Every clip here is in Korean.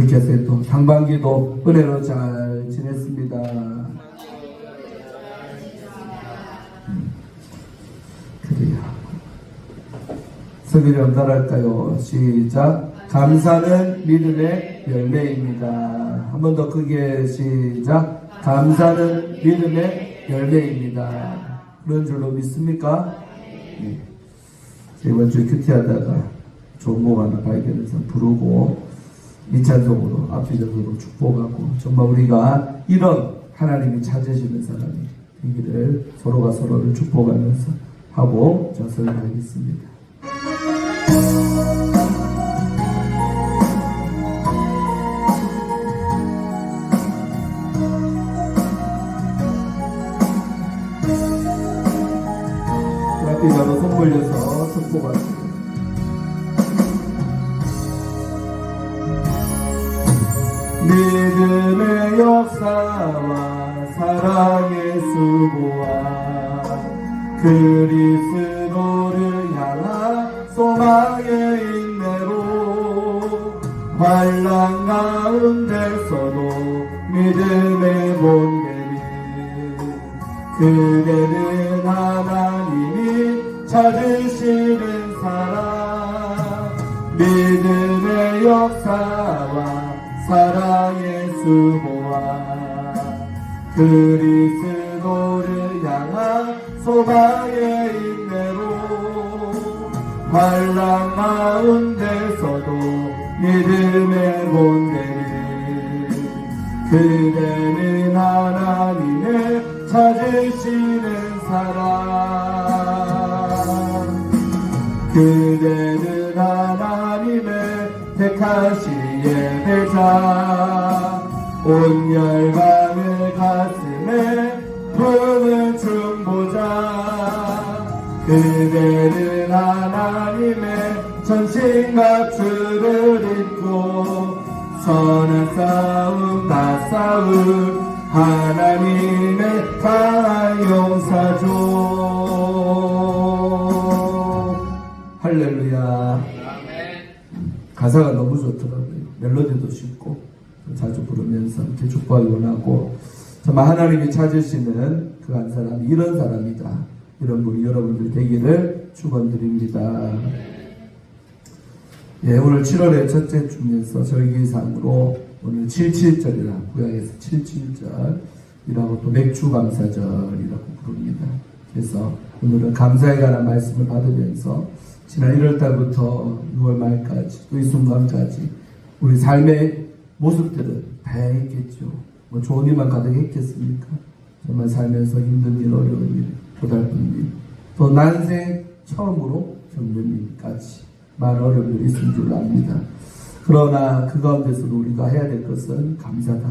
그렇게 해서 또 상반기도 은혜로 잘 지냈습니다. 그래요. 성경이 연달할까요? 시작. 감사는 믿음의 열매입니다. 한 번 더 크게 시작. 감사는 믿음의 열매입니다. 그런 줄로 믿습니까? 네. 이번 주에 큐티하다가 좋은 곡 하나 발견해서 부르고 2차적으로 앞뒤적으로 축복하고 정말 우리가 이런 하나님이 찾으시는 사람이 되기를 서로가 서로를 축복하면서 하고 저서를 하겠습니다. 앞뒤자로 손 벌려서 축복하세요. 믿음의 역사와 사랑의 수고와 그리스도를 향한 소망의 인내로 환난 가운데서도 믿음의 본대리 그대는 하나님이 찾으시는 사람 믿음의 역사와 사랑의 수고와 그리스도를 향한 소망의 인내로 환난 가운데서도 믿음의 본대리 그대는 하나님의 찾으시는 사람 그대는 하나님의 택하신 예배자 온 열방의 가슴에 부는 중보자 그대는 하나님의 전신갑주를 입고 선한 싸움 다 싸울 하나님의 강한 용사죠. 할렐루야. 가사가 너무 좋더라고요. 멜로디도 쉽고 자주 부르면서 이렇게 축복하기 원하고 정말 하나님이 찾으시는 그 한 사람이 이런 사람이다. 이런 분이 여러분들 되기를 축원드립니다. 예, 오늘 7월의 첫째 주면서 절기상으로 오늘 77절이라 구약에서 77절이라고 또 맥주감사절이라고 부릅니다. 그래서 오늘은 감사에 관한 말씀을 받으면서 지난 1월달부터 6월 말까지 또 이 순간까지 우리 삶의 모습들은 다양했겠죠. 뭐 좋은 일만 가득했겠습니까? 정말 살면서 힘든 일, 어려운 일, 고달픈 일, 또 난생 처음으로 겪는 일까지 많은 어려움이 있을 줄 압니다. 그러나 그 가운데서도 우리가 해야 될 것은 감사다.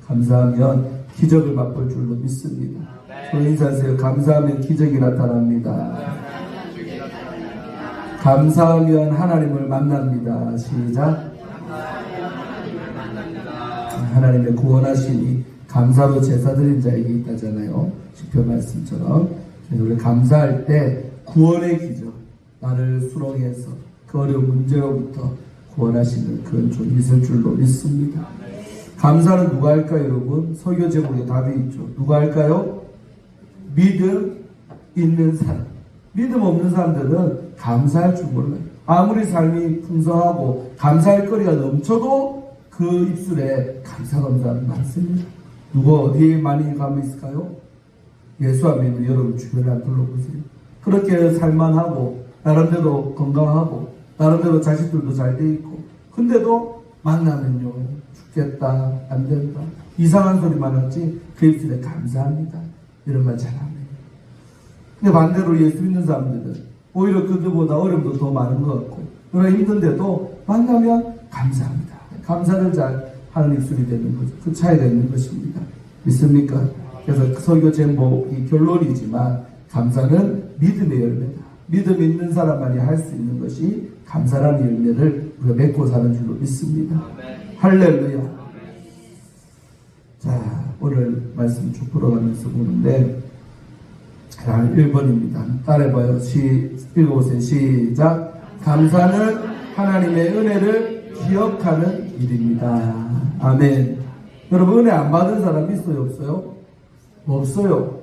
감사하면 기적을 맛볼 줄로 믿습니다. 손 인사하세요. 감사하면 기적이 나타납니다. 감사하면 하나님을 만납니다. 시작. 하나님의 구원하심이 감사로 제사드린 자에게 있다잖아요. 시편 말씀처럼. 그래서 우리 감사할 때 구원의 기적, 나를 수렁해서 그 어려운 문제로부터 구원하시는 그런 좀 있을 줄로 믿습니다. 감사는 누가 할까요, 여러분? 설교 제목에 답이 있죠. 누가 할까요? 믿음 있는 사람. 믿음 없는 사람들은 감사할 줄 몰라요. 아무리 삶이 풍성하고 감사할 거리가 넘쳐도 그 입술에 감사는 많습니다. 누가 어디에 많이 감이 있을까요? 예수 안 믿는 여러분 주변에 한번 둘러보세요. 그렇게 살만하고 나름대로 건강하고 나름대로 자식들도 잘 돼 있고 근데도 만나면요 죽겠다 안 된다 이상한 소리만 하지 그 입술에 감사합니다 이런 말 잘 안 해요. 근데 반대로 예수 믿는 사람들은 오히려 그들보다 어려움도 더 많은 것 같고 그러나 힘든데도 만나면 감사합니다. 감사를 잘 하는 입술이 되는 거죠. 그 차이가 있는 것입니다. 믿습니까? 그래서 설교 제목이 결론이지만 감사는 믿음의 열매다. 믿음 있는 사람만이 할 수 있는 것이 감사라는 열매를 우리가 맺고 사는 줄로 믿습니다. 할렐루야. 자, 오늘 말씀 쭉 풀어가면서 보는데 1번입니다. 따라해봐요. 읽어보세요. 시작. 감사는 하나님의 은혜를 기억하는 일입니다. 아멘. 여러분, 은혜 안 받은 사람 있어요, 없어요? 없어요.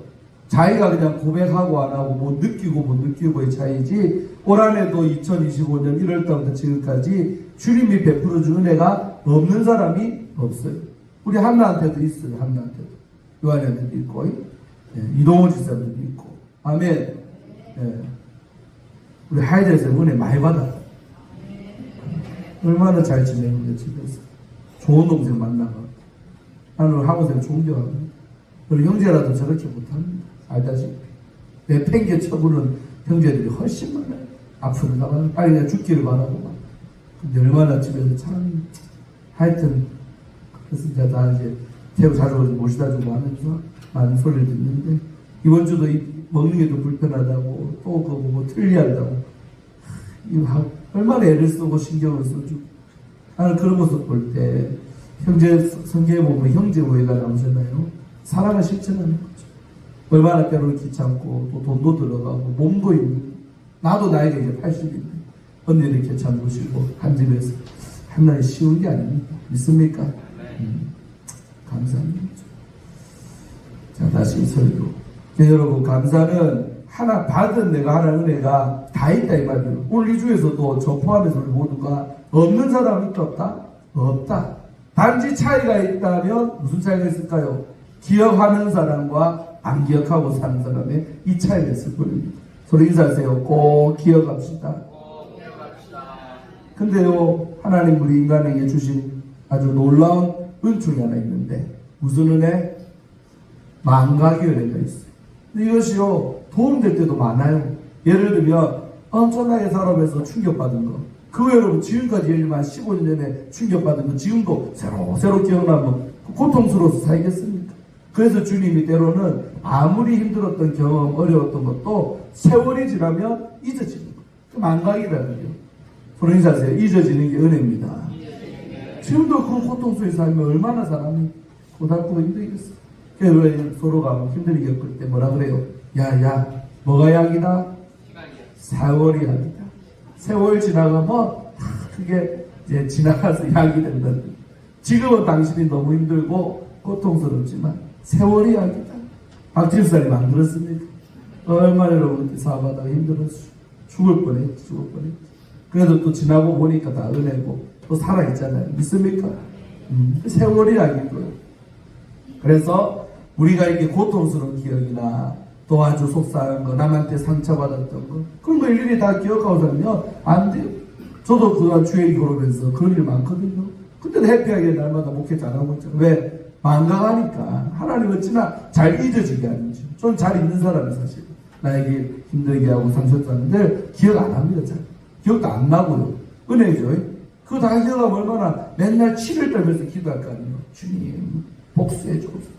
자기가 그냥 고백하고 안 하고 못 느끼고 못 느끼고의 차이지, 올 한해도 2025년 1월달부터 지금까지 주님이 베풀어준 은혜가 없는 사람이 없어요. 우리 한나한테도 있어요. 한나한테도, 요한한테도 있고, 이동훈 집사님도 있고. 아멘. 우리 하이드에서 은혜 많이 받았어요. 얼마나 잘 지내는데 집에서 좋은 동생 만나고, 나는 학원생 존경합니다. 우리 형제라도 저렇게 못합니다. 알다시피 내 팽개 쳐부는 형제들이 훨씬 많아요. 앞으로 나가면 빨리 그냥 죽기를 바라고 막. 근데 얼마나 집에서 참, 하여튼 그래서 이제 다 이제 태우 자주 모시다 주고 하면서 많은 소리를 듣는데, 이번 주도 먹는 게 좀 불편하다고, 또 그거 뭐 틀리한다고, 이거 얼마나 애를 쓰고 신경을 써주고. 나는 그런 모습 볼 때 형제, 성경에 보면 형제 우애가 나오잖아요. 사랑을 실천하는 거죠. 얼마나 때로는 귀찮고 또 돈도 들어가고 몸도 있는, 나도 나이가 이제 80인데 언니를 이렇게 참 모시고 한 집에서 한 날이 쉬운 게 아닙니다. 믿습니까? 감사합니다. 자, 다시 설교. 여러분, 감사는 하나 받은 내가 하는 은혜가 다 있다 이 말이에요. 오늘 이 주에서도 저 포함해서 우리 모두가 없는 사람이 없다? 없다. 단지 차이가 있다면 무슨 차이가 있을까요? 기억하는 사람과 안 기억하고 사는 사람의 이 차이가 있을 뿐입니다. 서로 인사하세요. 꼭 기억합시다. 근데요, 하나님 우리 인간에게 주신 아주 놀라운 은총이 하나 있는데, 무슨 은혜? 망각의 은혜가 있어요. 근데 이것이요, 도움될 때도 많아요. 예를 들면 엄청나게 살아면서 충격받은 거, 그거 여러분 지금까지 예를 들면 15년 전에 충격받은 거 지금도 새로 기억나면 고통스러워서 살겠습니까? 그래서 주님이 때로는 아무리 힘들었던 경험, 어려웠던 것도 세월이 지나면 잊어지는 거예요. 망각이라는 거예요. 서로 인사하세요. 잊어지는 게 은혜입니다. 지금도 그 고통 속에 살면 얼마나 사람이 고달프고 힘들겠어요. 그래서 서로가 힘들게 겪을 때 뭐라 그래요? 야, 뭐가 약이다? 세월이 약이다. 세월 지나가면 그게 이제 지나가서 약이 된다는 거예요. 지금은 당신이 너무 힘들고 고통스럽지만 세월이 약이다. 박집사님 안 그렇습니까? 얼마나 여러분께 사업하다가 힘들었어. 죽을 뻔했지. 그래도 또 지나고 보니까 다 은혜고 또 살아있잖아요. 믿습니까? 세월이 약이고요. 그래서 우리가 이렇게 고통스러운 기억이나 또 아주 속상한 거, 남한테 상처받았던 거, 그런 거 일일이 다 기억하고 살면 안 돼요. 저도 그동안 주일이 걸으면서 그런 일 많거든요. 근데도 해피하게 날마다 목회 잘하고 있잖아요. 왜? 망각하니까. 하나님 어찌나 잘 잊어지게 하는지. 전 잘 잊는 사람이 사실. 나에게 힘들게 하고 상처 줬는데 기억 안 합니다. 잘. 기억도 안 나고요. 은혜죠. 그거 다 기억하면 얼마나 맨날 치를 떨면서 기도할 거 아니에요. 주님 복수해주고.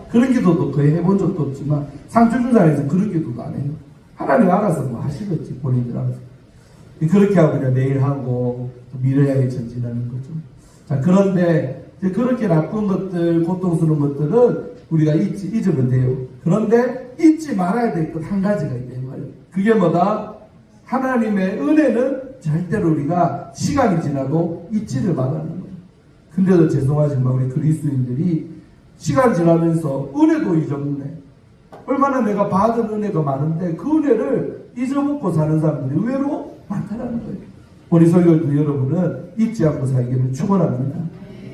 그런 기도도 거의 해본 적도 없지만 상처 준 사람에서 그런 기도도 안 해요. 하나님 알아서 뭐 하시겠지. 본인들 알아서. 그렇게 하고 그냥 내일 하고 미래를 향해 전진하는 거죠. 자, 그런데 그렇게 나쁜 것들, 고통스러운 것들은 우리가 잊으면 돼요. 그런데 잊지 말아야 될 것 한 가지가 있단 말이에요. 그게 뭐다? 하나님의 은혜는 절대로 우리가 시간이 지나도 잊지를 말라는 거예요. 근데도 죄송하지만 우리 그리스도인들이 시간 지나면서 은혜도 잊어먹네. 얼마나 내가 받은 은혜가 많은데 그 은혜를 잊어먹고 사는 사람들이 의외로 많다는 거예요. 우리 설교도 여러분은 잊지 않고 살기를 축원합니다.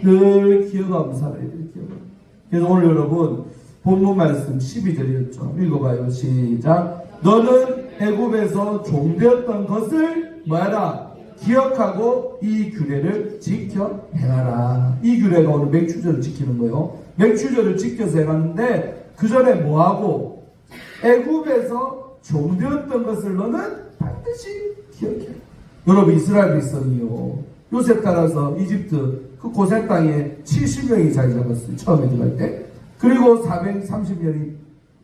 늘 기억하고 살아야 돼요. 기억하고. 그래서 오늘 여러분 본문 말씀 12절이었죠. 읽어봐요. 시작. 너는 애굽에서 종되었던 것을 뭐하라? 기억하고 이 규례를 지켜 행하라. 이 규례가 오늘 맥추절을 지키는 거예요. 맥추절을 지켜서 행하는데 그 전에 뭐하고? 애굽에서 종되었던 것을 너는 반드시 기억해. 여러분 이스라엘 백성이요, 요셉 따라서 이집트 그 고센 땅에 70명이 자리 잡았어요. 처음에 들어갈 때. 그리고 430명이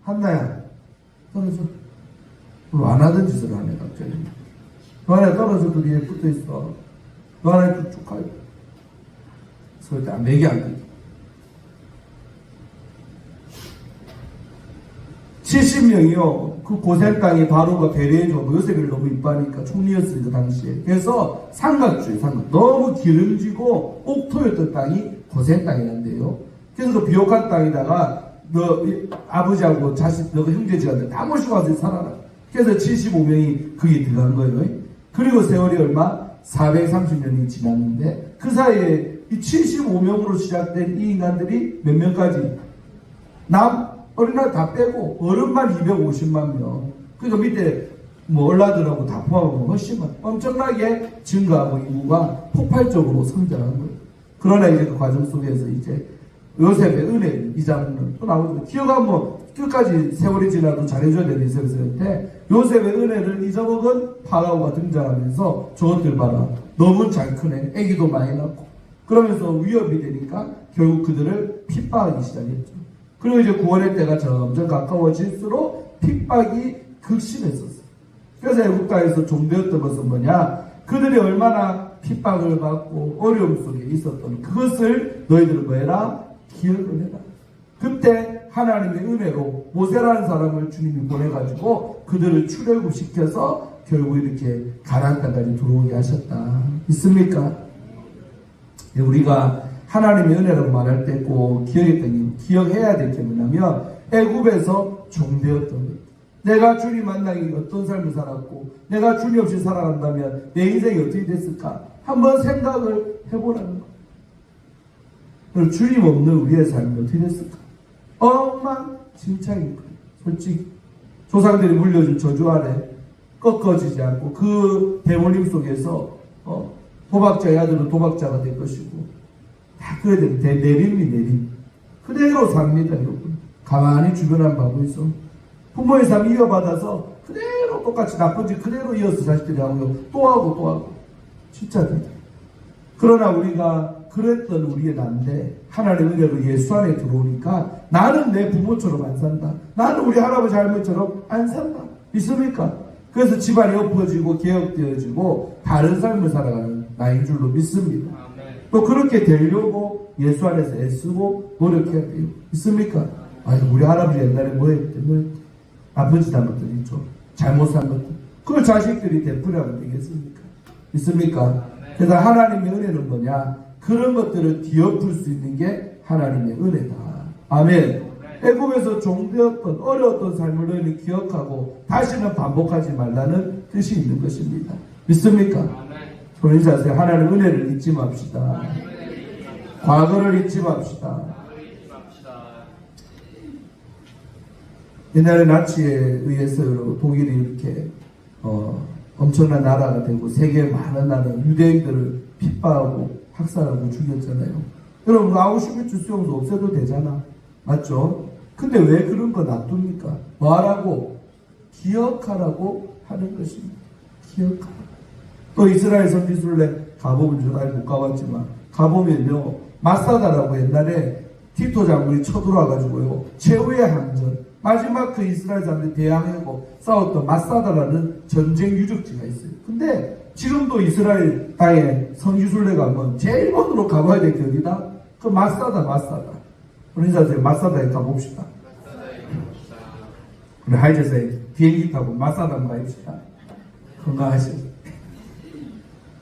한나야 떨어져. 안 하던 짓을 하네 갑자기. 너 안에 떨어져도 뒤에 붙어있어. 너 안에 쭉쭉 가요. 그럴 때 맥이 안 돼. 70명이요. 그 고센 땅이 바로가 배려해주고 요셉을 너무 이뻐하니까 총리였으니까 당시에. 그래서 삼각. 너무 기름지고 옥토였던 땅이 고센 땅이란데요. 그래서 그 비옥한 땅에다가 너 아버지하고 자식, 너 형제지간들 다 모시고 와서 살아라. 그래서 75명이 거기 들어간 거예요. 그리고 세월이 얼마? 430년이 지났는데 그 사이에 이 75명으로 시작된 이 인간들이 몇 명까지? 어린아이 다 빼고 어른만 250만 명. 그러니까 밑에 뭐 얼라들하고 다 포함하면 훨씬 엄청나게 증가하고 인구가 폭발적으로 성장한 거예요. 그러나 이제 그 과정 속에서 이제 요셉의 은혜 이 장면은 또 나오죠. 기어가면 끝까지 세월이 지나도 잘해줘야 되는 요셉한테 요셉의 은혜를 잊어먹은 파라오가 등장하면서 저것들 봐라. 너무 잘 크네. 애기도 많이 낳고. 그러면서 위협이 되니까 결국 그들을 핍박하기 시작했죠. 그리고 이제 구원의 때가 점점 가까워질수록 핍박이 극심했었어요. 그래서 애국 땅에서 종되었던 것은 뭐냐? 그들이 얼마나 핍박을 받고 어려움 속에 있었던 그것을 너희들은 뭐해라? 기억을 해라. 그때 하나님의 은혜로 모세라는 사람을 주님이 보내가지고 그들을 출애굽시켜서 결국 이렇게 가나안 땅까지 들어오게 하셨다. 있습니까? 우리가 하나님의 은혜라고 말할 때 꼭 기억해야 될 게 뭐냐면 애굽에서 종되었던 것. 내가 주님 만나기 어떤 삶을 살았고 내가 주님 없이 살아간다면 내 인생이 어떻게 됐을까? 한번 생각을 해보라는 거. 주님 없는 우리의 삶이 어떻게 됐을까? 엉망진창인 거예요. 솔직히 조상들이 물려준 저주 아래 꺾어지지 않고 그 대물림 속에서 도박자의 아들은 도박자가 될 것이고 다 그래야 됩니다. 내림 그대로 삽니다. 여러분 가만히 주변 한번 보이소. 부모의 삶 이어받아서 그대로 똑같이 나쁜 짓 그대로 이어서 자식들이 하고요. 또 하고 진짜 됩니다. 그러나 우리가 그랬던 우리의 난데 하나님의 은혜로 예수 안에 들어오니까 나는 내 부모처럼 안 산다. 나는 우리 할아버지 할머니처럼 안 산다. 있습니까? 그래서 집안이 엎어지고 개혁되어지고 다른 삶을 살아가는 나인 줄로 믿습니다. 또 그렇게 되려고 예수 안에서 애쓰고 노력해야 돼요. 있습니까? 우리 할아버지 옛날에 뭐 했대? 나쁜 짓 한 것들 있죠. 잘못 산 것들. 그걸 자식들이 되풀이하면 되겠습니까? 있습니까? 그래서 하나님의 은혜는 뭐냐? 그런 것들을 뒤엎을 수 있는 게 하나님의 은혜다. 아멘. 애굽에서 종되었던 어려웠던 삶을 너희는 기억하고 다시는 반복하지 말라는 뜻이 있는 것입니다. 믿습니까? 손 인사하세요. 하나님의 은혜를 잊지 맙시다. 과거를 잊지 맙시다. 옛날에 나치에 의해서 독일이 이렇게 엄청난 나라가 되고 세계 많은 나라 유대인들을 핍박하고 학살하고 죽였잖아요. 여러분 아우슈비츠 수용소 없애도 되잖아. 맞죠? 근데 왜 그런 거 놔둡니까? 뭐하라고? 기억하라고 하는 것입니다. 기억하라. 또 이스라엘 선지순례 가보면 저도 아직 못 가봤지만 가보면요 마사다라고 옛날에 티토 장군이 쳐들어와가지고요 최후의 항전 마지막 그 이스라엘 사람들이 대항하고 싸웠던 마사다라는 전쟁 유적지가 있어요. 근데 지금도 이스라엘 땅에 성지순례 가면 제일 먼저 가봐야 될 게 어디다? 그 마사다. 우리 인사하세요. 마사다에 가봅시다. 우리 하이제스에 비행기 타고 마사다 한번 가봅시다. 건강하시죠?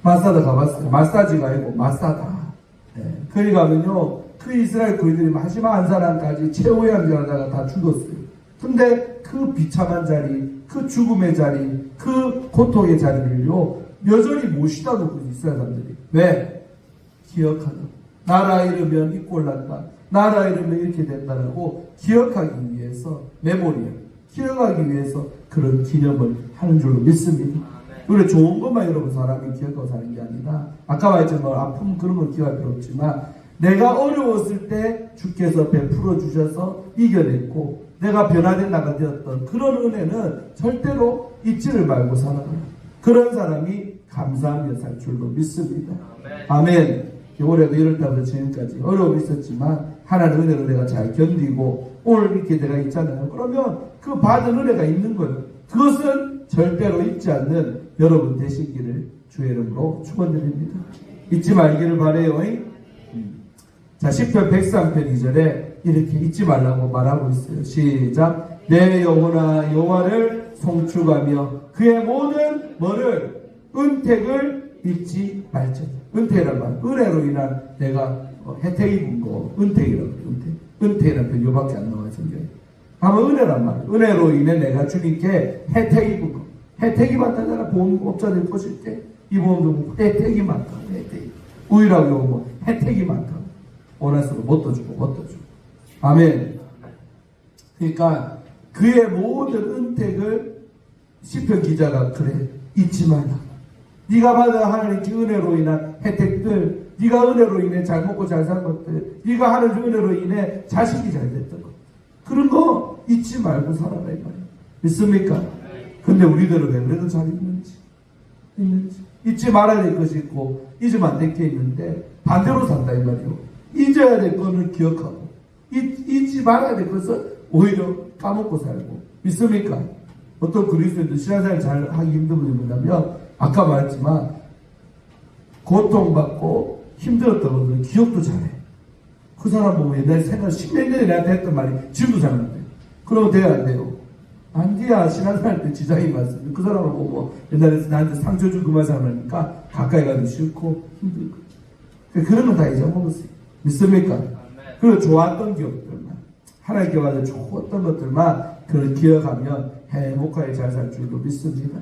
마사다 가봤어요. 마사지가 아니고 마사다. 네. 거기 가면요 그 이스라엘 고인들이 마지막 한 사람까지 최후의 항전하다가 다 죽었어요. 근데 그 비참한 자리, 그 죽음의 자리, 그 고통의 자리를요 여전히 모시다 놓고 이스라엘 사람들이. 왜? 기억하다. 나라 잃으면 잊고 올란다. 나라 잃으면 이렇게 된다라고 기억하기 위해서 메모리얼, 기억하기 위해서 그런 기념을 하는 줄로 믿습니다. 그래 좋은 것만 여러분 사람이 기억하고 사는 게 아니라 아까 말했지만 아픔 그런 걸 기억할 필요 없지만 내가 어려웠을 때 주께서 베풀어 주셔서 이겨냈고 내가 변화된 나가 되었던 그런 은혜는 절대로 잊지를 말고 살아가요. 그런 사람이 감사하며 살 줄로 믿습니다. 아멘. 올해도 1월달부터 지금까지 어려움이 있었지만 하나님의 은혜로 내가 잘 견디고 오늘 이렇게 내가 있잖아요. 그러면 그 받은 은혜가 있는 거예요. 그것은 절대로 잊지 않는 여러분 되시기를 주의 이름으로 축원드립니다. 잊지 말기를 바라요. 자, 시편 103편 2절에 이렇게 잊지 말라고 말하고 있어요. 시작. 내 영혼아 여호와를 송축하며 그의 모든 뭐를 은택을 잊지 말지어다. 은택이란 말, 은혜로 인한 내가 혜택 입은 거, 은택이라고 해요. 은택이란 표 요밖에 안 나와요, 성경에. 아마 은혜란 말, 은혜로 인해 내가 주님께 혜택 입은 거. 혜택이 많다잖아. 보험업자들 보실 때 이 보험도 혜택이 많다고. 혜택이 우유라고 뭐 혜택이 많다고. 원할수록 못 더 주고. 아멘. 그러니까 그의 모든 은택을 시편 기자가 그래 잊지 말라. 네가 받은 하나님께 은혜로 인한 혜택들, 네가 은혜로 인해 잘 먹고 잘 산 것들, 네가 하는 은혜로 인해 자식이 잘 됐던 것, 그런 거 잊지 말고 살아라 이 말이야. 믿습니까? 근데 우리들은 왜 그래도 잘 있는지 잊지 말아야 될 것이 있고 잊으면 안 될 게 있는데 반대로 산다 이 말이요. 잊어야 될 거는 기억하고 잊지 말아야 될 것은 오히려 까먹고 살고. 믿습니까? 어떤 그리스도인들 신앙생활 잘 하기 힘든 분이 뭐냐면 아까 말했지만 고통받고 힘들었던 것들은 기억도 잘해. 그 사람 보면 옛날에 생각 10몇 년에 나한테 했던 말이 지금도 잘하는데 그러면 돼야 안 돼요? 안 돼야 신앙생활 때 지장이 많습니다. 그 사람을 보고 옛날에 나한테 상처 주고 그 말 사람이니까 가까이 가기 싫고 힘들고 그런 건 다 잊어먹었어요. 믿습니까? 그리고 좋았던 기억들만 하나님께 와서 좋았던 것들만 그걸 기억하면 행복하게 잘 살 줄로 믿습니다.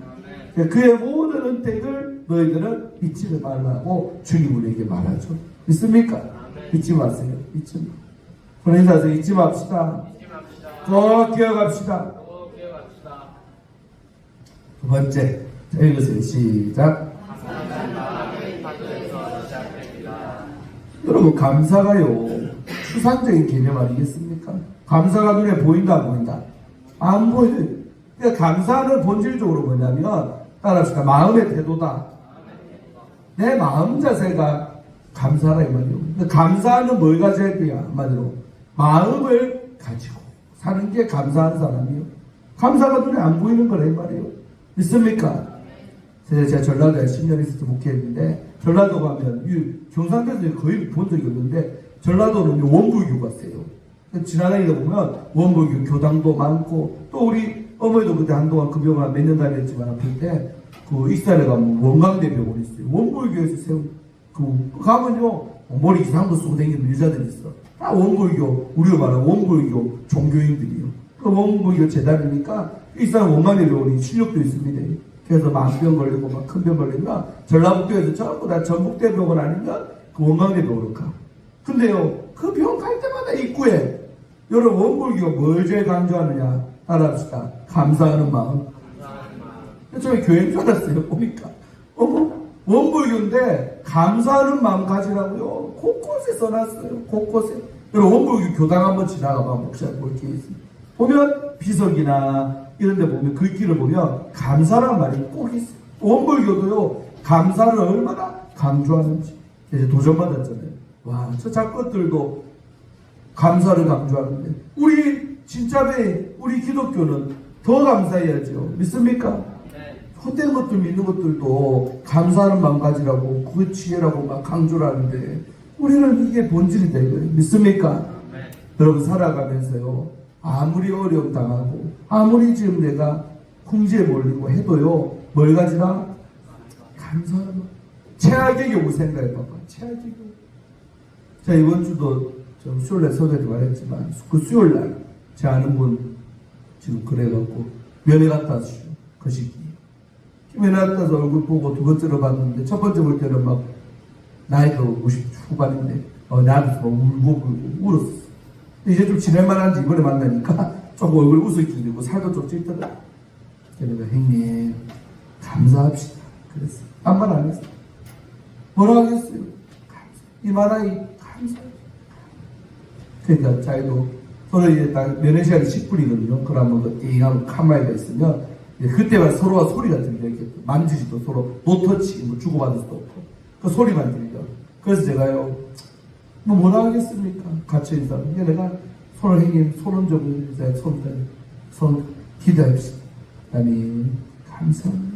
그의 모든 은택을 너희들은 잊지 말라고 주님 우리에게 말하죠. 믿습니까? 잊지 마세요. 잊지 마. 그래서 잊지 맙시다. 꼭 기억합시다. 두 번째, 읽으세요. 시작. 여러분, 감사가요 추상적인 개념 아니겠습니까? 감사가 눈에 보인다 안 보인다? 안 보여요. 그러니까 감사는 본질적으로 뭐냐면 따라합시다. 마음의 태도다. 내 마음 자세가 감사라 이 말이에요. 감사는 뭘 가져야 돼요? 한마디로 마음을 가지고 사는 게 감사한 사람이에요. 감사가 눈에 안 보이는 거라 이 말이에요. 믿습니까? 제가 전라도에 10년 있어서 목회했는데 전라도 가면 경상도에서 거의 본 적이 없는데 전라도는 원불교가 세요. 지나다니다 보면 원불교 교당도 많고 또 우리 어머니도 그때 한동안 그 병원 몇 년 다녔지만 아플 때 그 익산에 가면 원광대 병원이 있어요. 원불교에서 세운 가면요 머리 이상도 쓰고 다니는 여자들이 있어. 다 원불교, 우리가 말하는 원불교 종교인들이요. 그 원불교 재단이니까 익산 원광대 병원이 실력도 있습니다. 그래서 만병 걸리고 막 큰 병 걸리면 전라북도에서 전부 다 전북대 병원 아니면 그 원광대 병원으로 가. 근데요 그 병원 갈 때마다 입구에 여러분 원불교가 뭘 제일 강조하느냐 따라합시다. 감사하는 마음. 저희 교회인 줄 알았어요. 보니까 원불교인데 감사하는 마음 가지라고요. 곳곳에 써놨어요. 곳곳에. 여러분 원불교 교당 한번 지나가봐 목사님 볼 기회 있습니다. 보면 비석이나 이런 데 보면 글귀를 보면 감사란 말이 꼭 있어요. 원불교도요 감사를 얼마나 강조하는지 이제 도전받았잖아요. 와, 저 작것들도 감사를 강조하는데 우리 진짜배 우리 기독교는 더 감사해야죠. 믿습니까? 헛된 것들 믿는 것들도 감사하는 마음 가지라고 그 지혜라고 막 강조를 하는데 우리는 이게 본질이다 이거예요. 믿습니까? 여러분 살아가면서요 아무리 어려움 당하고 아무리 지금 내가 궁지에 몰리고 해도요 뭘 가지라? 감사하는 마음. 최악의 경우 생각해봐봐. 최악의 경우. 자 이번 주도 좀 수요일날 서두에도 말했지만 그 수요일날 제 아는 분 지금 그래갖고 면회 갔다 왔어요. 그 시기 면회 갔다 와서 얼굴 보고 두 번째로 봤는데 첫 번째 볼 때는 막 나이가 50 후반인데 나한테 막 울고 울었어. 이제 좀 지낼만한지 이번에 만나니까 조금 얼굴 웃을 되고 살도 좀 찔더라. 그래서 형님 감사합시다. 그랬어. 아무 말 안 했어. 뭐라 하겠어요? 이만하이 감사. 그러니까 자기도 서로 이제 딱 면회 시간이 10분이거든요. 그러면 그 띵하고 카메라가 있으면 그때만 서로가 소리가 들려. 이렇게 만지지도 서로 노터치 뭐 주고받을 수도 없고 그 소리만 들려. 그래서 제가요 뭐라 하겠습니까? 같이 인사. 그러니까 내가 손을 형님 손은 좀 이제 손 기도합시다. 아니 감사합니다.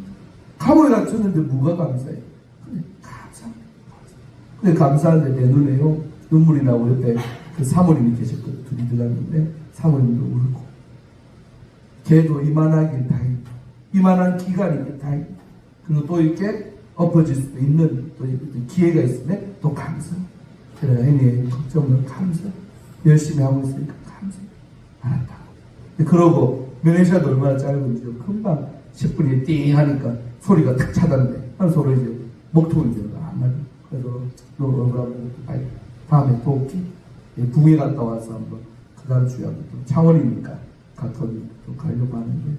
감옥에 갇혔는데 뭐가 감사해요? 그래 감사합니다. 근데 감사한데 내 눈에요 눈물이 나고 옆에 그 사모님이 계셨거든요. 둘이 들어갔는데 사모님도 울고 걔도 이만하길 다행이다. 이만한 기간이길 다행이다. 그리고 또 이렇게 엎어질 수도 있는 또 기회가 있으면 또 감사. 그래, 애니의 걱정을 감사. 열심히 하고 있으니까 감사. 알았다. 그러고 면회샷도 얼마나 짧은지 금방 10분이 띵 하니까 소리가 탁 차단돼. 한 소리 이제 목통을 들어가 한 마디. 그래서 너 억울하고 빨리 다음에 또 올게. 북에 갔다 와서 한번 그 다음 주에 한번 또 창원이니까 가까운 또 가려고 하는데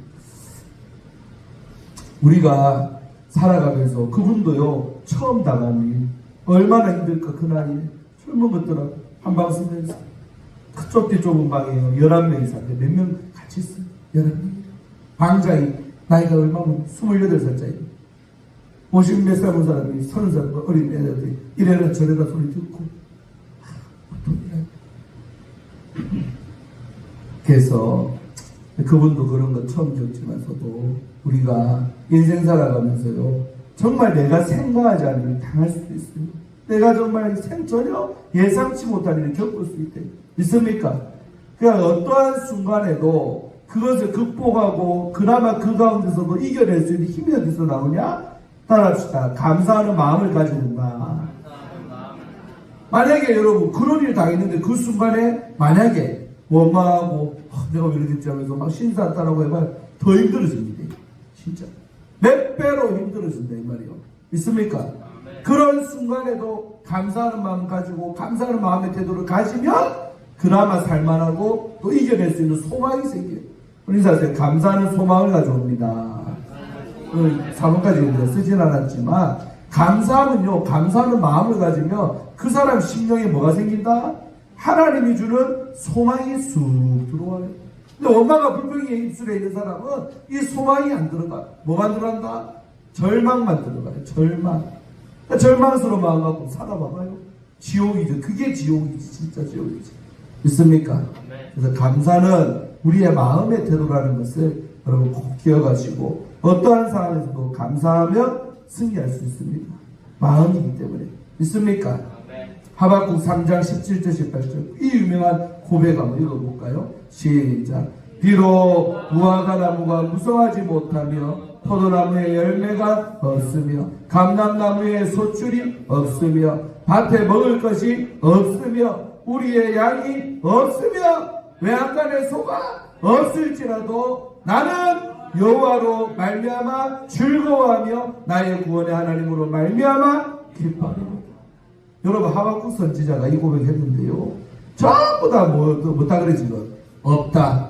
우리가 살아가면서 그분도요 처음 당하니 얼마나 힘들까. 그 나이에 젊은 것들하고 한방 쓰면서 그 좁디 좁은 방에요 11명이 사는데 몇 명 같이 있어요. 11명. 방장이 나이가 얼마면 28살짜리 50몇 살 본 사람이 30살 어린 애들이 이래라 저래라 소리 듣고 그래서 그분도 그런 거 처음 겪지만서도 우리가 인생 살아가면서요 정말 내가 생각하지 않으면 당할 수도 있어요. 내가 정말 전혀 예상치 못한 일을 겪을 수 있대. 있습니까? 그냥 어떠한 순간에도 그것을 극복하고 그나마 그 가운데서도 이겨낼 수 있는 힘이 어디서 나오냐? 따라합시다. 감사하는 마음을 가지는다. 만약에 여러분 그런 일 당했는데 그 순간에 만약에 원망하고 내가 왜 이렇게 됐지 하면서 막 신사 따라고 해봐야 더 힘들어집니다. 진짜 몇 배로 힘들어진다 이 말이요. 있습니까? 그런 순간에도 감사하는 마음 가지고 감사하는 마음의 태도를 가지면 그나마 살만하고 또 이겨낼 수 있는 소망이 생겨요. 인사하세요. 감사하는 소망을 가져옵니다. 사본까지 우리가 쓰진 않았지만 감사하면요 감사하는 마음을 가지면 그 사람 심령에 뭐가 생긴다? 하나님이 주는 소망이 쑥 들어와요. 근데 원망과 불평의 입술에 있는 사람은 이 소망이 안 들어가. 뭐만 들어간다? 절망만 들어가요. 절망. 절망스러운 마음 갖고 살아봐봐요. 지옥이죠. 그게 지옥이지. 진짜 지옥이지. 있습니까? 그래서 감사는 우리의 마음의 태도라는 것을 여러분 꼭 기억하시고 어떠한 상황에서도 감사하면 승리할 수 있습니다. 마음이기 때문에. 있습니까? 하박국 3장 17절 18절 이 유명한 고백 한번 읽어볼까요? 시작. 비록 무화과 나무가 무성하지 못하며 포도나무에 열매가 없으며 감람나무에 소출이 없으며 밭에 먹을 것이 없으며 우리의 양이 없으며 외양간에 소가 없을지라도 나는 여호와로 말미암아 즐거워하며 나의 구원의 하나님으로 말미암아 기뻐합니다. 여러분 하박국 선지자가 이 고백했는데요. 전부 다 뭐다 그래 지금 없다.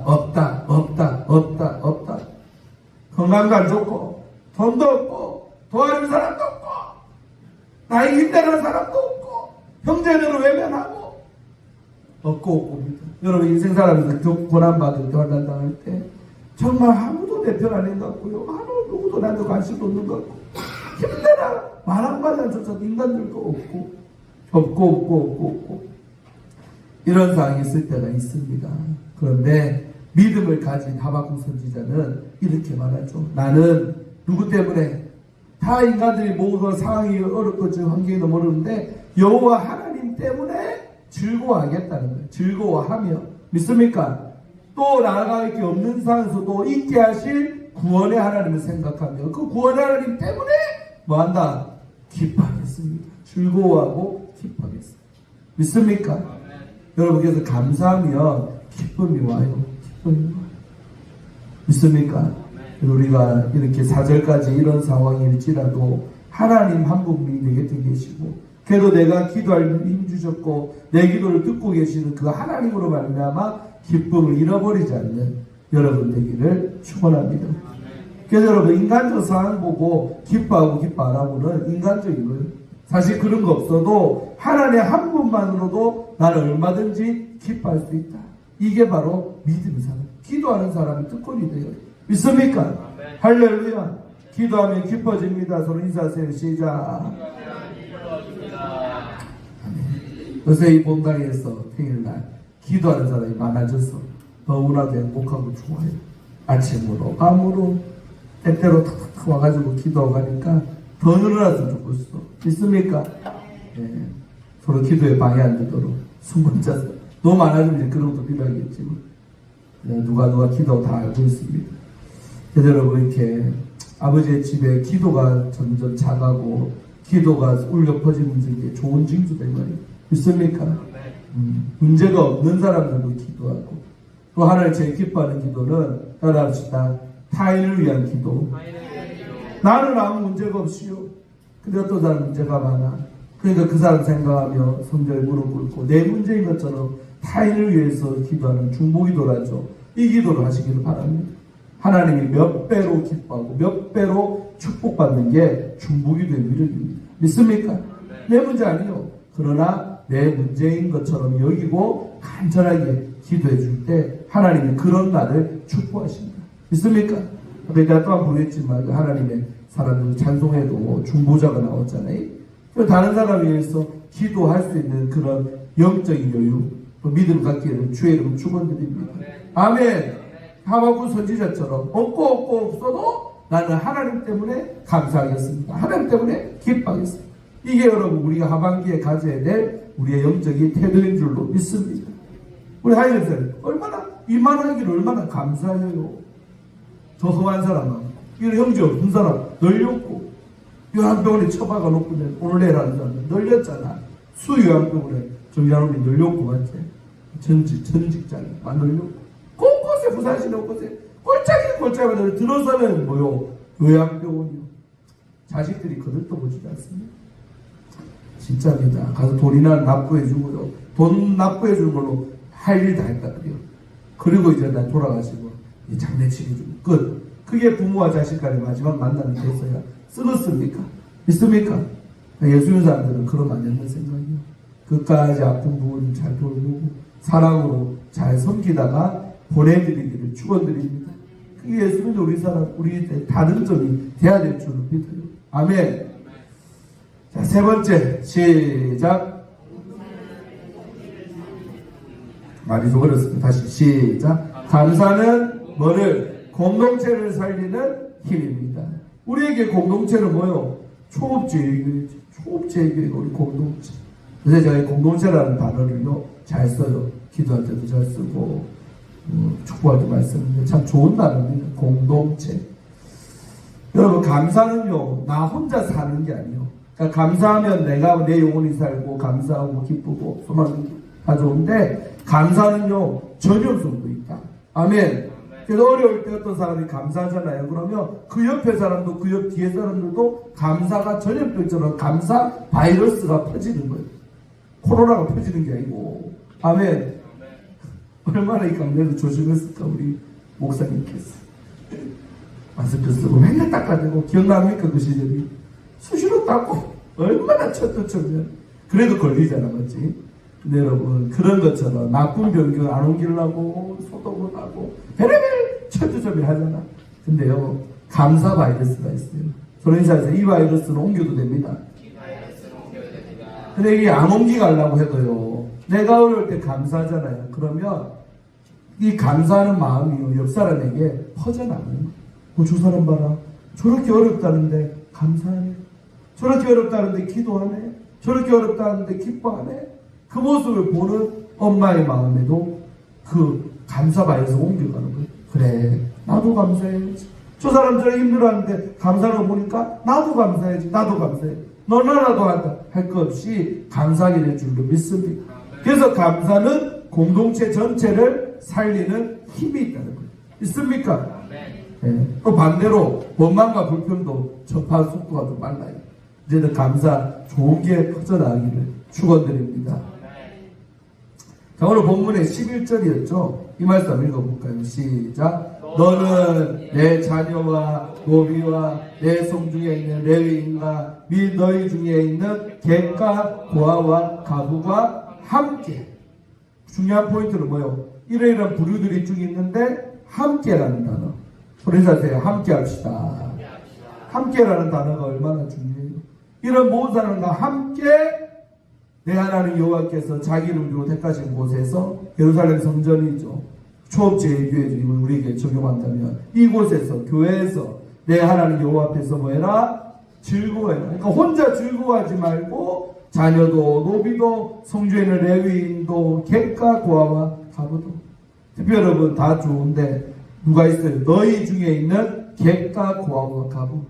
건강도 안 좋고 돈도 없고 도와주는 사람도 없고 나에게 힘내는 사람도 없고 형제들은 외면하고 없고입니다. 여러분 인생 살아가면서 고난받을 때 환난당할 때 정말 아무도 내 편 아닌 것 같고요. 누구도 나한테 관심도 없는 것 같고 힘내라 말한 마디조차도 인간들도 없고 이런 상황이 있을 때가 있습니다. 그런데 믿음을 가진 하박국 선지자는 이렇게 말하죠. 나는 누구 때문에 다 인간들이 모두 상황이 어렵고 지금 환경이 너무 어려운데 여호와 하나님 때문에 즐거워하겠다는 거예요. 즐거워하며 믿습니까? 또 나아갈 게 없는 상황에서도 있게 하실 구원의 하나님을 생각하며 그 구원의 하나님 때문에 뭐한다? 기뻐하겠습니다. 즐거워하고 기뻐하겠습니다. 믿습니까? 여러분께서 감사하면 기쁨이 와요. 믿습니까? 우리가 이렇게 4절까지 이런 상황일지라도 하나님 한 분이 내 곁에 계시고 그래도 내가 기도할 힘 주셨고 내 기도를 듣고 계시는 그 하나님으로 말미암아 기쁨을 잃어버리지 않는 여러분 되기를 축원합니다. 그래서 여러분 인간적 상황 보고 기뻐하고 기뻐 안 하고는 인간적인 거예요. 사실 그런 거 없어도 하나님 한 분만으로도 나는 얼마든지 기뻐할 수 있다. 이게 바로 믿음의 사람. 기도하는 사람이 특권이 돼요. 믿습니까? 아멘. 할렐루야. 기도하면 기뻐집니다. 서로 인사하세요. 시작. 요새 이 본당에서 평일날 기도하는 사람이 많아져서 너무나도 행복하고 좋아요. 아침으로 밤으로 때때로 탁탁 와가지고 기도하고 가니까 더 늘어났으면 좋겠어. 믿습니까? 네. 서로 기도에 방해 안 되도록 숨 못 자서 너무 많아지면 그런 것도 필요하겠지만 누가 기도 다 알고 있습니다. 그래서 여러분 이렇게 아버지의 집에 기도가 점점 작아고 기도가 울려 퍼지는 게 좋은 징조다 이 말이에요. 믿습니까? 문제가 없는 사람들도 기도하고 또 하나님 제일 기뻐하는 기도는 따라합시다. 타인을 위한 기도. 나는 아무 문제가 없이요. 근데 어떤 사람 문제가 많아. 그러니까 그 사람 생각하며 성전에 무릎 꿇고 내 문제인 것처럼 타인을 위해서 기도하는 중보기도라죠. 이 기도를 하시기를 바랍니다. 하나님이 몇 배로 기뻐하고 몇 배로 축복받는 게 중보기도의 위력입니다. 믿습니까? 내 문제 아니요. 그러나 내 문제인 것처럼 여기고 간절하게 기도해 줄 때 하나님이 그런 나를 축복하십니다. 믿습니까? 내가 또한 부르겠지만 하나님의 사람들 찬송에도 중보자가 나왔잖아요. 다른 사람을 위해서 기도할 수 있는 그런 영적인 여유, 또 믿음 갖기를 주의 이름으로 축원드립니다. 아멘. 하박국 선지자처럼 없고 없어도 나는 하나님 때문에 감사하겠습니다. 하나님 때문에 기뻐하겠습니다. 이게 여러분 우리가 하반기에 가져야 될 우리의 영적인 태도인 줄로 믿습니다. 우리 하이든들 얼마나 이만하기를 얼마나 감사해요. 저 험한 사람은 이런 형제 없는 사람 널렸고 요한병원에 처박아 놓고 오늘 내일 하는 사람 널렸잖아. 수 요한병원에 정리하는 널렸고 맞지? 전직장이 막 널렸고 곳곳에 부산시는 곳에 꼴짝이는 들어서면 뭐요? 요양병원이요. 자식들이 거들떠 보지도 않습니다. 진짜입니다. 가서 돈이나 납부해주고요. 돈 납부해주는 걸로 할 일 다 했다 그래요. 그리고 이제 나 돌아가시고 장례치료 좀 끝. 그게 부모와 자식 간의 마지막 만남이 됐어야 쓰겠습니까? 믿습니까? 예수 믿는 사람들은 그러면 안 된다는 생각이에요. 끝까지 아픈 부모님 잘 돌보고 사랑으로 잘 섬기다가 보내드리기를 축원드립니다. 그게 예수 믿는 우리 다른 점이 돼야 될 줄로 믿어요. 아멘. 자, 세 번째 시작. 말이 좀 어렵습니다. 다시 시작. 감사는 뭐를? 공동체를 살리는 힘입니다. 우리에게 공동체는 뭐요? 초업제교회죠. 초업제교회가 우리 공동체. 그래서 제가 공동체라는 단어를요 잘 써요. 기도할 때도 잘 쓰고 축복할 때 많이 쓰는데 참 좋은 단어입니다. 공동체. 여러분 감사는요 나 혼자 사는 게 아니에요. 그러니까 감사하면 내가 내 영혼이 살고 감사하고 기쁘고 소망이 다 좋은데 감사는요 전염성도 있다. 아멘. 그래서 어려울 때 어떤 사람이 감사하잖아요. 그러면 그 옆에 사람도 그 옆 뒤에 사람들도 감사가 전염병처럼 감사 바이러스가 퍼지는 거예요. 코로나가 퍼지는 게 아니고. 아멘. 얼마나 이 감사를 조심했을까 우리 목사님께서. 마스크 쓰고 맨날 닦아내고 기억납니까 그 시절이. 수시로 닦고 얼마나 쳤던 그래도 걸리잖아 맞지? 근데 여러분 그런 것처럼 나쁜 병균 안 옮기려고 소독을 하고 별의별 철두철미 하잖아. 근데요 감사 바이러스가 있어요. 소련사에서 이 바이러스는 옮겨도 됩니다. 근데 이게 안 옮기가려고 해도요 내가 어려울 때 감사하잖아요. 그러면 이 감사하는 마음이 옆 사람에게 퍼져나가는 거예요. 저 사람 봐라 저렇게 어렵다는데 감사하네. 저렇게 어렵다는데 기도하네. 저렇게 어렵다는데 기뻐하네. 그 모습을 보는 엄마의 마음에도 그 감사 바이러스가 옮겨가는 거예요. 그래 나도 감사해야지. 저 사람 저렇게 힘들어하는데 감사하는 거 보니까 나도 감사해야지. 나도 감사해. 너나라도 한다 할 것 없이 감사하게 될 줄로 믿습니다. 그래서 감사는 공동체 전체를 살리는 힘이 있다는 거예요. 있습니까? 네. 또 반대로 원망과 불평도 전파 속도가 좀 빨라요. 이제는 감사 좋은 게 퍼져나가기를 축원드립니다. 자, 오늘 본문의 11절이었죠. 이 말씀 한번 읽어볼까요? 시작. 너는 내 자녀와 노비와 내 성중에 있는 레위인과 및 너희 중에 있는 객과 고아와 가부가 함께. 중요한 포인트는 뭐예요? 이러이러한 부류들이 쭉 있는데 함께라는 단어. 소리 자세요. 함께 합시다. 함께라는 단어가 얼마나 중요해요. 이런 모든 사람과 함께 내 하나님 여호와께서 자기 이름으로 택하신 곳에서 예루살렘 성전이죠. 초업제의 교회죠. 이걸 우리에게 적용한다면 이곳에서 교회에서 내 하나님 여호와 앞에서 뭐해라? 즐거워해라. 그러니까 혼자 즐거워하지 말고 자녀도 노비도 성주에 있는 레위인도 객과 고아와 가부도 특별히 여러분 다 좋은데 누가 있어요? 너희 중에 있는 객과 고아와 가부.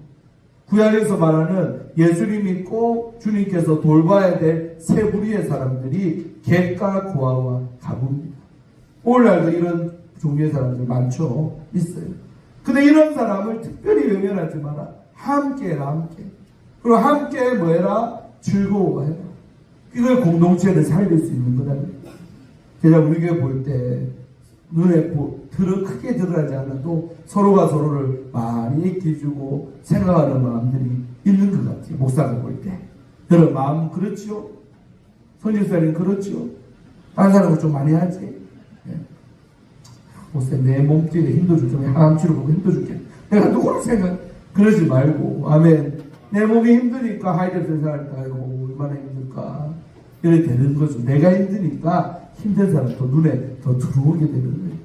구약에서 말하는 예수님이 꼭 주님께서 돌봐야 될 세 부류의 사람들이 객과 고아와 가부입니다. 오늘날도 이런 종류의 사람들 많죠. 있어요. 근데 이런 사람을 특별히 외면하지 마라. 함께해라, 함께. 그리고 함께 뭐해라? 즐거워해라. 이걸 공동체를 살릴 수 있는 거다. 제가 우리 교회 볼 때 눈에 크게 드러나지 않아도 서로가 서로를 많이 얘기해주고 생각하는 마음들이 있는 것 같아요. 목사가 볼 때. 여러분 마음 그렇지요? 선지자님 그렇지요? 다른 사람은 좀 많이 하지? 네. 목사님 내 몸뚱이에 힘도 줄게. 항암치료 보고 힘도 줄게. 내가 누구를 생각 그러지 말고 아멘. 내 몸이 힘드니까 하이드로스 생활할까 이거 얼마나 힘들까 이렇게 되는 거죠. 내가 힘드니까 힘든 사람 더 눈에 더 들어오게 되는 거예요.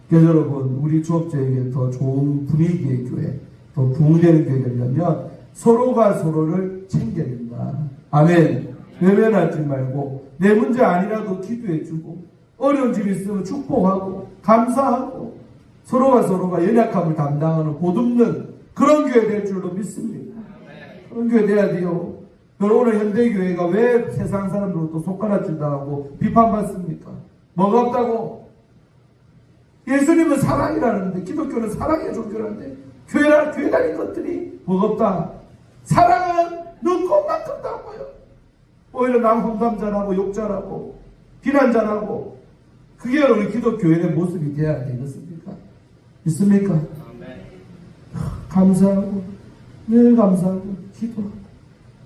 그래서 여러분 우리 주업자에게 더 좋은 분위기의 교회 더 부흥되는 교회가 되려면 서로가 서로를 챙겨야 된다. 아멘. 외면하지 말고 내 문제 아니라도 기도해주고 어려운 집 있으면 축복하고 감사하고 서로가 연약함을 담당하는 보듬는 그런 교회 될 줄로 믿습니다. 그런 교회 돼야 돼요. 여러분 오늘 현대교회가 왜 세상 사람들로부터 손가락질 당하고 비판받습니까? 뭐가 없다고? 예수님은 사랑이라는데 기독교는 사랑의 종교라는데 교회 다닌 것들이 뭐가 없다? 사랑은 눈꽃만큼 다 보여. 오히려 남 험담 잘하고 욕 잘하고 비난 잘하고 그게 우리 기독교회의 모습이 돼야 되겠습니까? 있습니까? 감사하고 늘 감사하고 기도.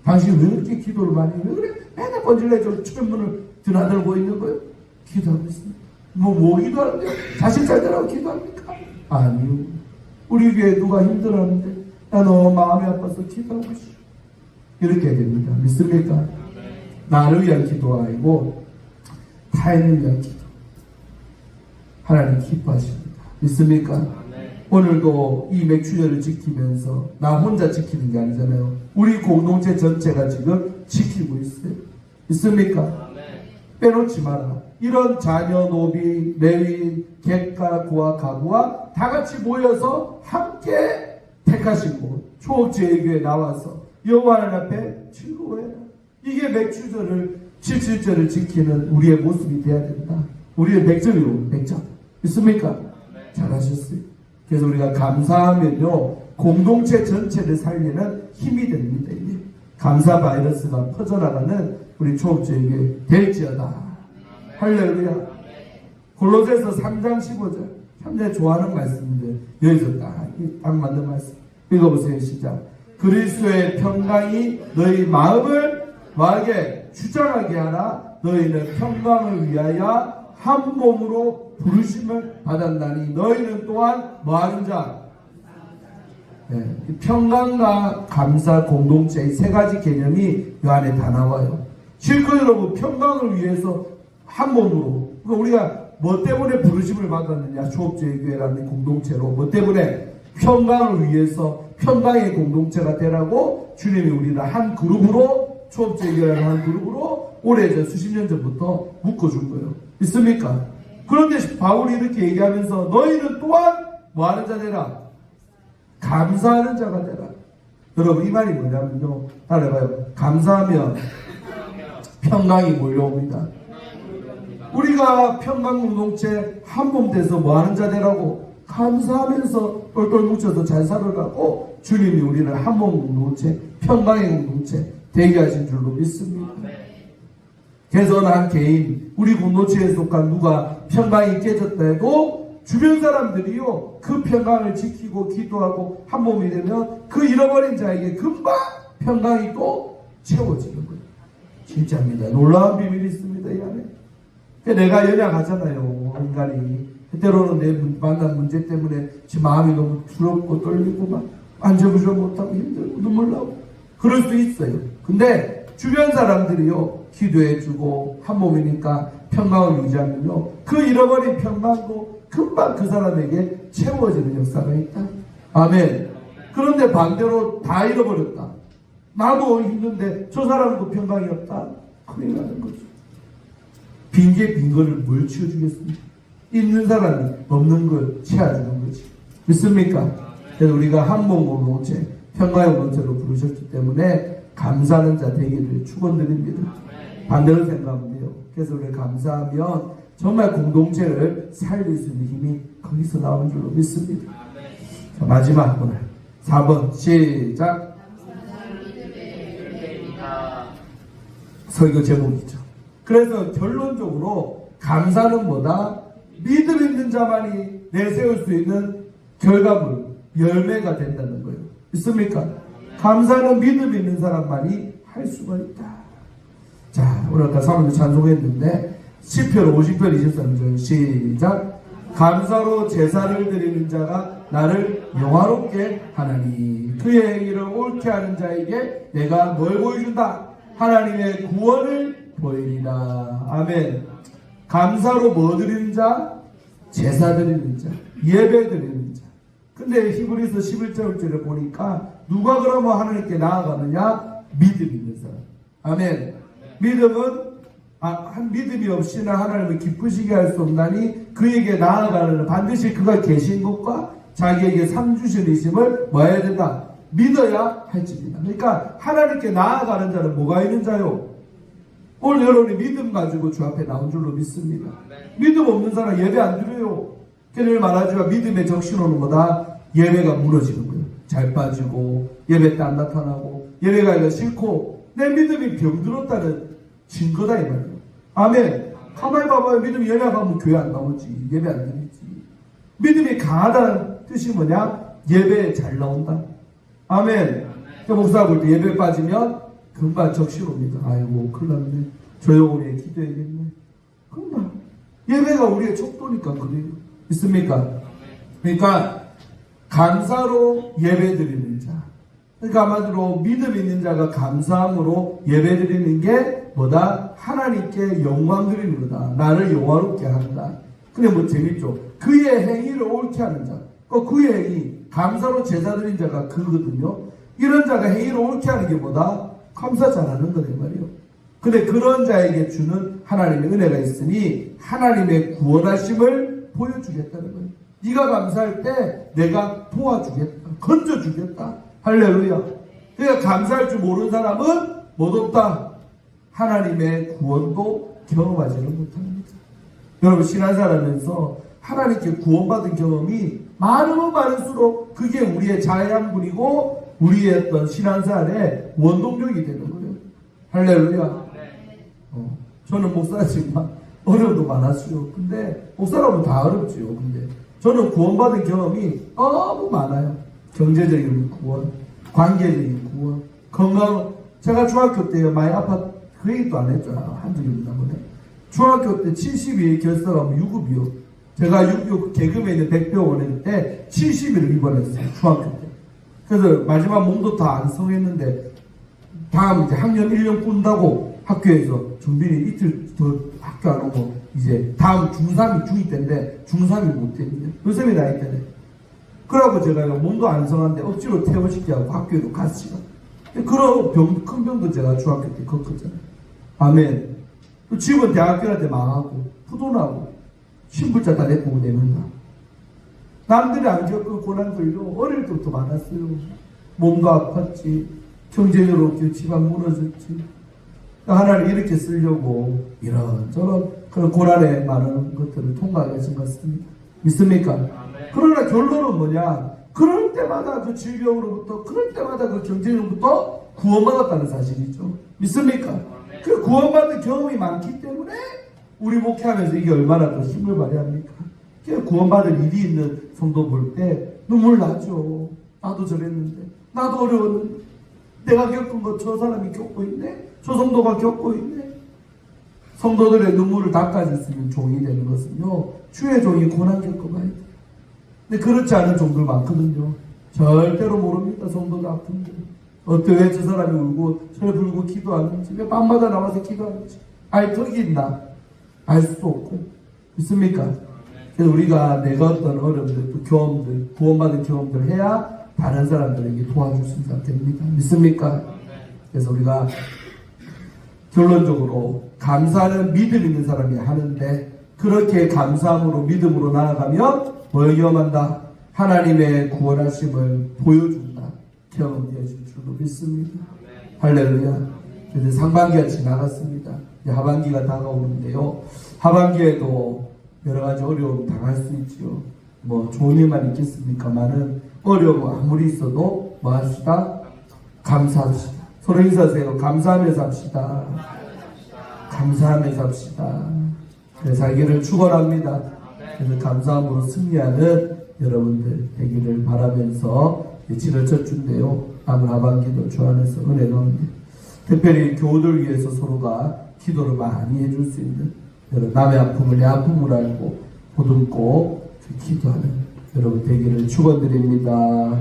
당신 왜 그렇게 기도를 많이 해? 왜 그래? 맨날 번질러져 천문을 드나들고 있는 거예요? 기도하고 있습니다. 뭐 기도하는데요? 자식 잘 되라고 기도합니까? 아니요. 우리 교회 누가 힘들었는데 나 너무 마음이 아파서 기도하고 있어. 이렇게 됩니다. 믿습니까? 나를 위한 기도가 아니고 타인을 위한 기도. 하나님 기뻐하십니다. 믿습니까? 오늘도 이 맥주년을 지키면서 나 혼자 지키는 게 아니잖아요. 우리 공동체 전체가 지금 지키고 있어요. 있습니까? 빼놓지 마라. 이런 자녀, 노비, 레위인, 객과 고아, 가부와 다 같이 모여서 함께 택하신 곳 초옥제일교회에 나와서 여호와 하나님 앞에 즐거워해라. 이게 맥주절을 77절을 지키는 우리의 모습이 돼야 된다. 우리의 맥점이로 맥점. 있습니까? 잘하셨어요. 그래서 우리가 감사하면요 공동체 전체를 살리는 힘이 됩니다. 이게. 감사 바이러스가 퍼져나가는 우리 초업주에게 될지어다. 할렐루야. 골로새서 3장 15절 참 좋아하는 말씀인데 여기서 딱 맞는 말씀 읽어보세요. 시작. 그리스도의 평강이 너희 마음을 뭐하게 주장하게 하라. 너희는 평강을 위하여 한 몸으로 부르심을 받았나니 너희는 또한 뭐하는 자? 네, 평강과 감사 공동체의 세 가지 개념이 이 안에 다 나와요. 실컷 여러분 평강을 위해서 한 몸으로 그러니까 우리가 뭐 때문에 부르심을 받았느냐? 초업제교회라는 공동체로 뭐 때문에 평강을 위해서 평강의 공동체가 되라고 주님이 우리를 한 그룹으로 초업제교회라는 한 그룹으로 오래전 수십 년 전부터 묶어준 거예요. 있습니까? 그런데 바울이 이렇게 얘기하면서 너희는 또한 뭐하는 자 되라? 감사하는 자가 되라. 여러분 이 말이 뭐냐면요. 따라해봐요. 감사하면 평강이 몰려옵니다. 우리가 평강 공동체 한 몸 돼서 뭐하는 자 되라고? 감사하면서 똘똘 뭉쳐서 잘 살아가고 주님이 우리를 한 몸 공동체 평강의 공동체 되게 하신 줄로 믿습니다. 그래서 난 개인 우리 공동체에 속한 누가 평강이 깨졌다 해도 주변 사람들이요 그 평강을 지키고 기도하고 한 몸이 되면 그 잃어버린 자에게 금방 평강이 또 채워지는 거예요. 진짜입니다. 놀라운 비밀이 있습니다. 이 안에. 내가 연약하잖아요. 인간이. 때로는 내 만난 문제 때문에 제 마음이 너무 두렵고 떨리고 막 안절부절 못하고 힘들고 눈물 나고 그럴 수 있어요. 근데 주변 사람들이요 기도해주고 한 몸이니까 평강을 유지하면요 그 잃어버린 평강도 금방 그 사람에게 채워지는 역사가 있다. 아멘. 그런데 반대로 다 잃어버렸다. 나도 힘든데 저 사람도 평강이 없다. 큰일 나는 거죠. 빈게 빈 거를 뭘 치워주겠습니까? 있는 사람이 없는 걸 채워주는 거지. 믿습니까? 그래서 우리가 한 몸 공동체, 평화의 공동체로 부르셨기 때문에 감사하는 자 되기를 축원드립니다. 반대로 생각하면 돼요. 그래서 우리가 감사하면 정말 공동체를 살릴 수 있는 힘이 거기서 나오는 줄로 믿습니다. 자, 마지막 오늘 4번 시작. 설교 제목이죠. 그래서 결론적으로 감사는 뭐다? 믿음 있는 자만이 내세울 수 있는 결과물, 열매가 된다는 거예요. 믿습니까? 감사는 믿음 있는 사람만이 할 수가 있다. 자, 오늘 아까 사모님 찬송했는데 시편 50편 23절 시작. 감사로 제사를 드리는 자가 나를 영화롭게 하나니 그의 행위를 옳게 하는 자에게 내가 뭘 보여준다? 하나님의 구원을 보이리라. 아멘. 감사로 뭐 드리는 자? 제사 드리는 자, 예배 드리는 자. 근데 히브리서 11절을 보니까 누가 그러면 하나님께 나아가느냐? 믿음 있는 사람. 아멘. 믿음은 한 믿음이 없이는 하나님을 기쁘시게 할 수 없나니 그에게 나아가는 반드시 그가 계신 것과 자기에게 상 주시니심을 뭐 해야 된다? 믿어야 할지니라. 그러니까 하나님께 나아가는 자는 뭐가 있는 자요? 오늘 여러분이 믿음 가지고 주 앞에 나온 줄로 믿습니다. 믿음 없는 사람 예배 안 드려요. 그늘 말하지만 믿음의 적신호는 뭐다? 예배가 무너지는 거예요. 잘 빠지고 예배 때 안 나타나고 예배 가기가 싫고 내 믿음이 병들었다는 증거다 이 말이에요. 아멘. 가만히 봐봐요. 믿음이 연약하면 교회 안 나오지. 예배 안 드리지. 믿음이 강하다는 뜻이 뭐냐? 예배에 잘 나온다. 아멘. 목사가 볼 때 예배 빠지면 금방 적시옵니다. 아이고 큰일 났네. 조용히 기도해야겠네. 금방. 예배가 우리의 척도니까 그래요. 있습니까? 그러니까 감사로 예배 드리는 자. 그러니까 한마디로 믿음 있는 자가 감사함으로 예배 드리는 게 뭐다? 하나님께 영광 드리는 거다. 나를 영화롭게 한다. 근데 뭐 재밌죠? 그의 행위를 옳게 하는 자. 그의 행위, 감사로 제사 드린 자가 그거거든요. 이런 자가 행위를 옳게 하는 게 뭐다? 감사 잘하는 거란 말이에요. 근데 그런 자에게 주는 하나님의 은혜가 있으니 하나님의 구원하심을 보여주겠다는 거예요. 네가 감사할 때 내가 도와주겠다. 건져주겠다. 할렐루야. 그러니까 감사할 줄 모르는 사람은 못 없다. 하나님의 구원도 경험하지는 못합니다. 여러분 신앙생활하면서 하나님께 구원받은 경험이 많으면 많을수록 그게 우리의 자양분이고 우리의 어떤 신앙생활의 원동력이 되는 거예요. 할렐루야. 저는 목사지만 어려움도 많았어요. 근데 목사라면 다 어렵지요. 근데 저는 구원받은 경험이 너무 많아요. 경제적인 구원, 관계적인 구원, 건강. 제가 중학교 때 많이 그 얘기도 안 했잖아. 한 적이 없나 보네. 중학교 때 70일 결석하면 유급이요. 제가 6.25 개그맨 있는 백병원에 때 70일을 입원했어요. 중학교 때. 그래서 마지막 몸도 다 안 성했는데 다음 이제 학년 1년 꾼다고 학교에서 정빈이 이틀 더 학교 안 오고 이제 다음 중3이 중2 때인데 중3이 못 됐는데 요셉이 나이 때네. 그러고 제가 몸도 안 성한데 억지로 퇴원시키고 학교에도 갔어요. 그런 큰 병도 제가 중학교 때 겪었잖아요. 아멘. 집은 대학교한테 망하고 푸도나고 신불자 다 내보고 내는가. 남들이 안 겪은 고난들도 어릴 때부터 많았어요. 몸도 아팠지. 경제적으로 집안 무너졌지. 하나님 이렇게 쓰려고 이런저런 그런 고난의 많은 것들을 통과하게 하신 것 같습니다. 믿습니까? 아멘. 그러나 결론은 뭐냐? 그럴 때마다 그 질병으로부터 그럴 때마다 그 경제로부터 구원받았다는 사실이죠. 믿습니까? 아멘. 그 구원받은 경험이 많기 때문에 우리 목회하면서 이게 얼마나 더 힘을 발휘합니까? 구원받을 일이 있는 성도 볼 때 눈물 나죠. 나도 저랬는데 나도 어려웠는데 내가 겪은 거 저 사람이 겪고 있네. 저 성도가 겪고 있네. 성도들의 눈물을 닦아줬으면 종이 되는 것은요. 주의 종이 고난 겪어봐야 돼. 근데 그렇지 않은 종들 많거든요. 절대로 모릅니다. 성도가 아픈데. 왜 저 사람이 울고 저 불고 기도하는지 왜 밤마다 나와서 기도하는지 알 턱이 있나? 알 수도 없고. 있습니까? 그래서 우리가 내가 어떤 어려움들, 또 경험들, 구원받은 경험들을 해야 다른 사람들에게 도와줄 수가 됩니다. 믿습니까? 그래서 우리가 결론적으로 감사는 믿음 있는 사람이 하는데 그렇게 감사함으로 믿음으로 나아가면 뭘 경험한다? 하나님의 구원하심을 보여준다. 경험되어질 줄로 믿습니다. 할렐루야. 이제 상반기가 지나갔습니다. 이제 하반기가 다가오는데요. 하반기에도 여러 가지 어려움 당할 수 있죠. 뭐 좋은 일만 있겠습니까만은 어려움 아무리 있어도 뭐 합시다? 감사합시다. 서로 인사하세요. 감사하면서 합시다. 감사하면서 합시다. 살기를 축원합니다. 그래서 감사함으로 승리하는 여러분들 되기를 바라면서 지를 첫 주인데요. 남은 하반기도 주 안에서 은혜 넣습니다. 특별히 교우들 위해서 서로가 기도를 많이 해줄 수 있는 남의 아픔을 내 아픔으로 알고 보듬고 기도하는 여러분 되기를 축원드립니다.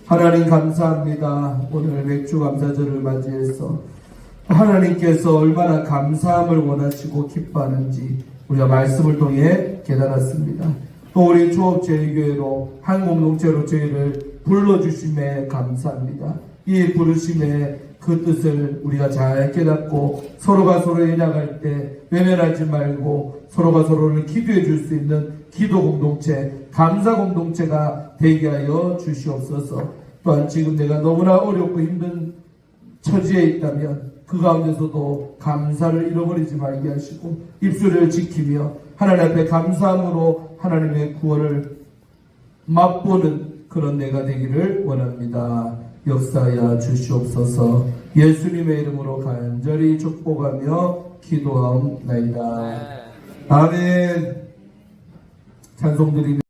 하나님 감사합니다. 오늘 맥주 감사절을 맞이해서 하나님께서 얼마나 감사함을 원하시고 기뻐하는지 우리가 말씀을 통해 깨달았습니다. 또 우리 조업제일교회로 한 공동체로 저희를 불러주심에 감사합니다. 이 부르심의 그 뜻을 우리가 잘 깨닫고 서로가 서로에 나갈 때 외면하지 말고 서로가 서로를 기도해 줄 수 있는 기도 공동체, 감사 공동체가 되게 하여 주시옵소서. 또한 지금 내가 너무나 어렵고 힘든 처지에 있다면 그 가운데서도 감사를 잃어버리지 말게 하시고 입술을 지키며 하나님 앞에 감사함으로 하나님의 구원을 맛보는 그런 내가 되기를 원합니다. 역사하여 주시옵소서. 예수님의 이름으로 간절히 축복하며 기도하옵나이다. 아멘. 찬송 드리며